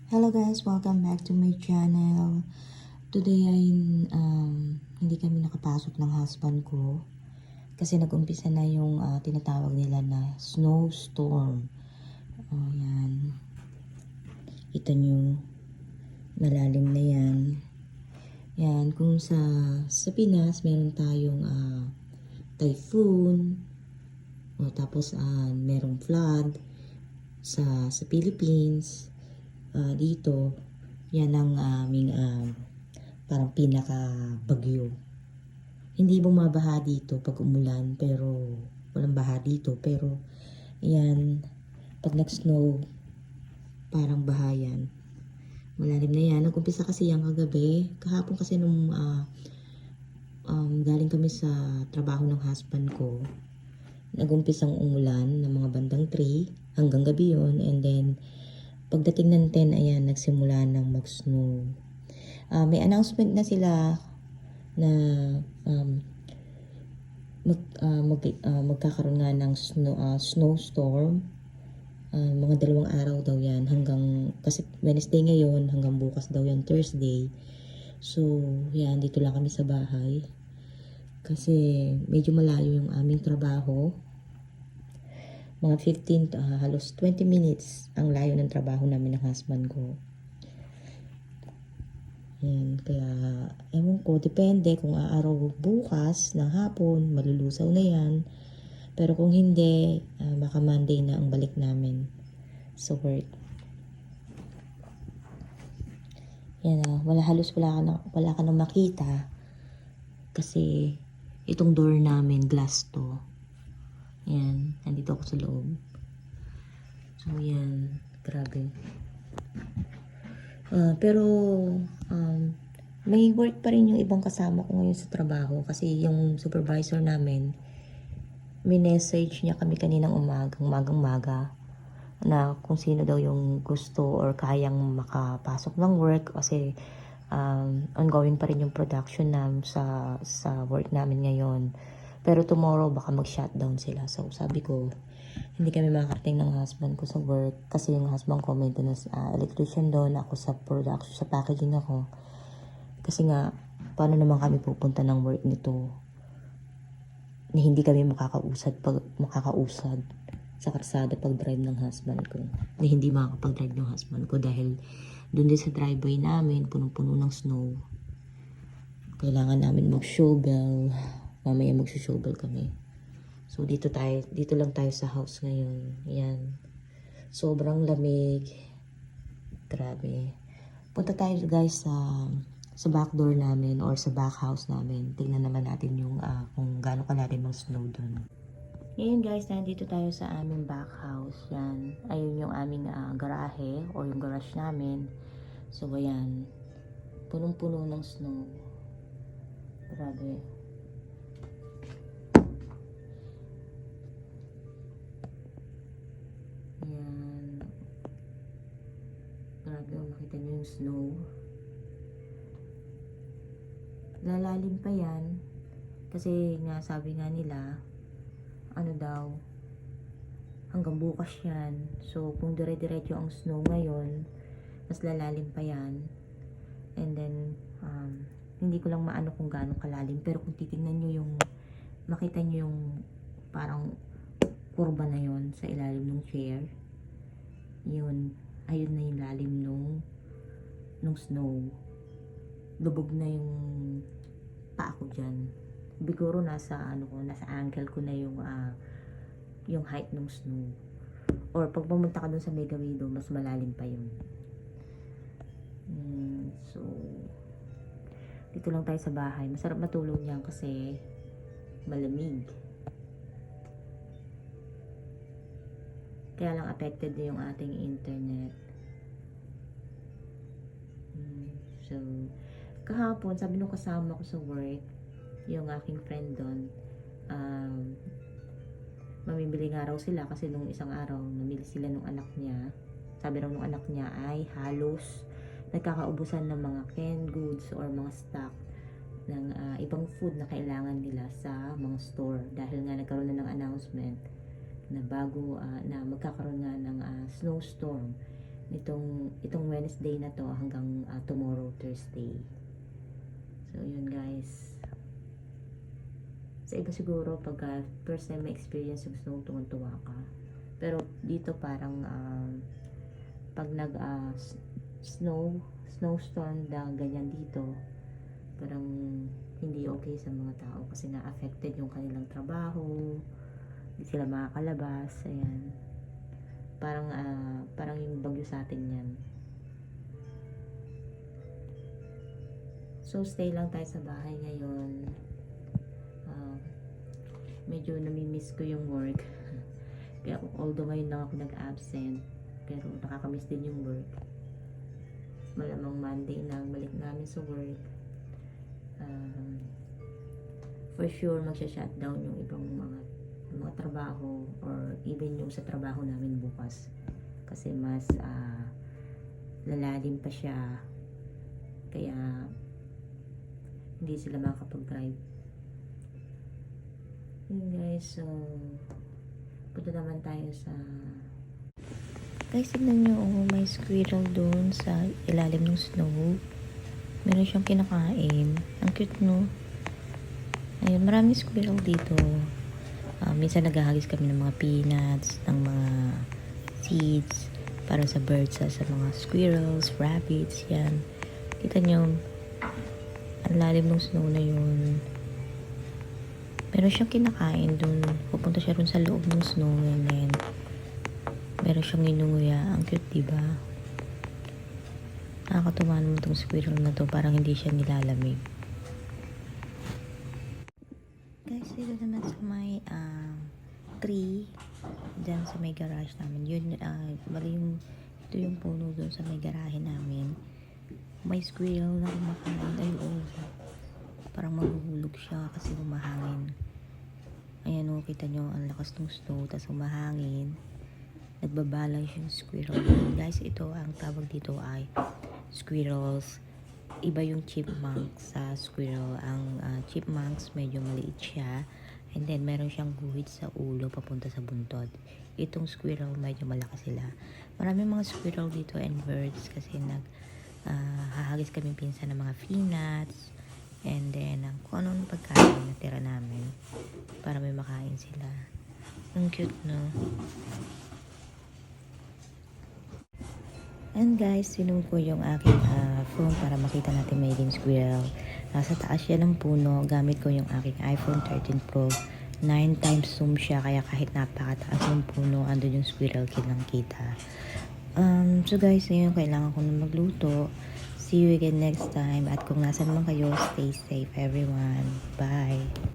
Hello guys, welcome back to my channel. Today ay hindi kami nakapasok ng husband ko kasi nag-umpisa na yung tinatawag nila na snowstorm. Yan. Kita nyo, malalim na yan. Yan, kung sa Pinas meron tayong typhoon, tapos merong flood sa Philippines. Dito, yan ang aming parang pinaka bagyo. Hindi bumabaha dito pag umulan, pero walang baha dito. Pero yan, pag nag-snow, parang baha yan. Malalim na yan. Nag-umpisa kasi yan kagabi. Kahapon kasi nung galing kami sa trabaho ng husband ko, nag-umpisang umulan ng mga bandang 3 hanggang gabi yun. And then, pagdating ng 10, ayan, nagsimula ng mag-snow. May announcement na sila na magkakaroon nga ng snowstorm. Mga 2 araw daw yan kasi Wednesday ngayon, hanggang bukas daw yan, Thursday. So, yan, dito lang kami sa bahay. Kasi medyo malayo yung aming trabaho. Mga 15 to halos 20 minutes ang layo ng trabaho namin ng husband ko. Yan, kaya ewan ko, depende kung aaraw bukas ng hapon, malulusaw na yan. Pero kung hindi, baka Monday na ang balik namin sa work. Yan, wala ka na makita kasi itong door namin, glass to. Yan, nandito ako sa loob. So, yan. Grabe. Pero, may work pa rin yung ibang kasama ko ngayon sa trabaho. Kasi yung supervisor namin, minessage niya kami kaninang umagang-maga, na kung sino daw yung gusto or kayang makapasok ng work. Kasi, ongoing pa rin yung production sa work namin ngayon. Pero tomorrow baka mag-shutdown sila. So sabi ko, hindi kami makakarating ng husband ko sa work kasi yung husband ko maintenance electrician doon, ako sa production, sa packaging ako. Kasi nga, paano naman kami pupunta ng work nito na hindi kami makakausad sa karsada pag drive ng husband ko. Na hindi makakapag-drive ng husband ko dahil doon din sa driveway namin, punong-puno ng snow. Kailangan namin mag-shovel. Mamaya mag-shovel kami. So, dito lang tayo sa house ngayon. Yan. Sobrang lamig. Grabe. Punta tayo guys sa back door namin or sa back house namin. Tingnan naman natin yung kung gaano kalalim ang snow dun. Ngayon guys, nandito tayo sa aming back house. Yan. Ayun yung aming garahe or yung garage namin. So, ayan. Punong-puno ng snow. Grabe. Ayan. Grabe, makita nyo yung snow. Lalalim pa yan. Kasi nga, sabi nga nila, ano daw, hanggang bukas yan. So, kung dire-diretso ang snow ngayon, mas lalalim pa yan. And then, hindi ko lang maano kung gaano kalalim. Pero kung titingnan nyo yung, makita nyo yung parang kurba na yon sa ilalim ng chair. Yun, ayun na yung lalim nung snow. Lubog na yung paa ko dyan. Biguro nasa ankle ko na yung height ng snow. Or pag pumunta ka dun sa Mega Widow, mas malalim pa yun. So, dito lang tayo sa bahay. Masarap matulog niyan kasi malamig. Kaya lang affected yung ating internet. So, kahapon, sabi nung kasama ko sa work, yung aking friend doon, mamibili nga raw sila kasi nung isang araw, namili sila nung anak niya. Sabi raw nung anak niya ay halos nagkakaubusan ng mga canned goods or mga stock ng ibang food na kailangan nila sa mga store dahil nga nagkaroon na ng announcement na bago na magkakaroon nga ng snowstorm itong Wednesday na to hanggang tomorrow Thursday. So yun guys, sa iba siguro pag first time may experience yung snow, tuwan-tuwa ka, pero dito parang pag nag snowstorm na ganyan dito, parang hindi okay sa mga tao kasi nga affected yung kanilang trabaho, hindi sila makakalabas. Ayan, parang yung bagyo sa atin yan. So stay lang tayo sa bahay ngayon. Medyo namimiss ko yung work. Kaya although ngayon lang ako nag-absent, pero nakakamiss din yung work. Malamang Monday na balik namin sa work. For sure magsha-shutdown yung ibang mga trabaho, or even yung sa trabaho namin bukas, kasi mas lalalim pa siya, kaya hindi sila makakapag-drive. Yun guys, so punta naman tayo sa guys, tignan nyo, may squirrel doon sa ilalim ng snow. Meron siyang kinakain, ang cute no. Ayun, maraming squirrel dito. Minsan naghahagis kami ng mga peanuts, ng mga seeds para sa birds, sa mga squirrels, rabbits, yan. Kita nyo, ang lalim ng snow na yun. Meron siyang kinakain dun. Pupunta siya dun sa loob ng snow, and then meron siyang inunguya. Ang cute, diba? Nakakatuwa naman itong squirrel na to, parang hindi siya nilalamig. Guys, dito naman sa may tree, dyan sa may garage namin. Yun, ito yung puno doon sa may garahe namin. May squirrel na kumakain. Ay, parang mahuhulog siya kasi humahangin. Ayan o, kita nyo, ang lakas ng snow, tas humahangin. Nagbabalance yung squirrel. Guys, ito, ang tawag dito ay squirrels. Iba yung chipmunks sa squirrel. Ang chipmunks medyo maliit siya, and then meron siyang guhit sa ulo papunta sa buntod. Itong squirrel medyo malaki sila. Maraming mga squirrel dito and birds kasi hahagis kami pinsan ng mga peanuts, and then kung anong pagkain na tira namin para may makain sila. Ang cute, no? And guys, sinum ko yung aking phone para makita natin may hidden squirrel. Nasa taas siya ng puno. Gamit ko yung aking iPhone 13 Pro. 9 times zoom siya, kaya kahit napakataas ng puno, andun yung squirrel kitang-kita. So guys, ngayon kailangan ko na magluto. See you again next time. At kung nasan man kayo, stay safe everyone. Bye!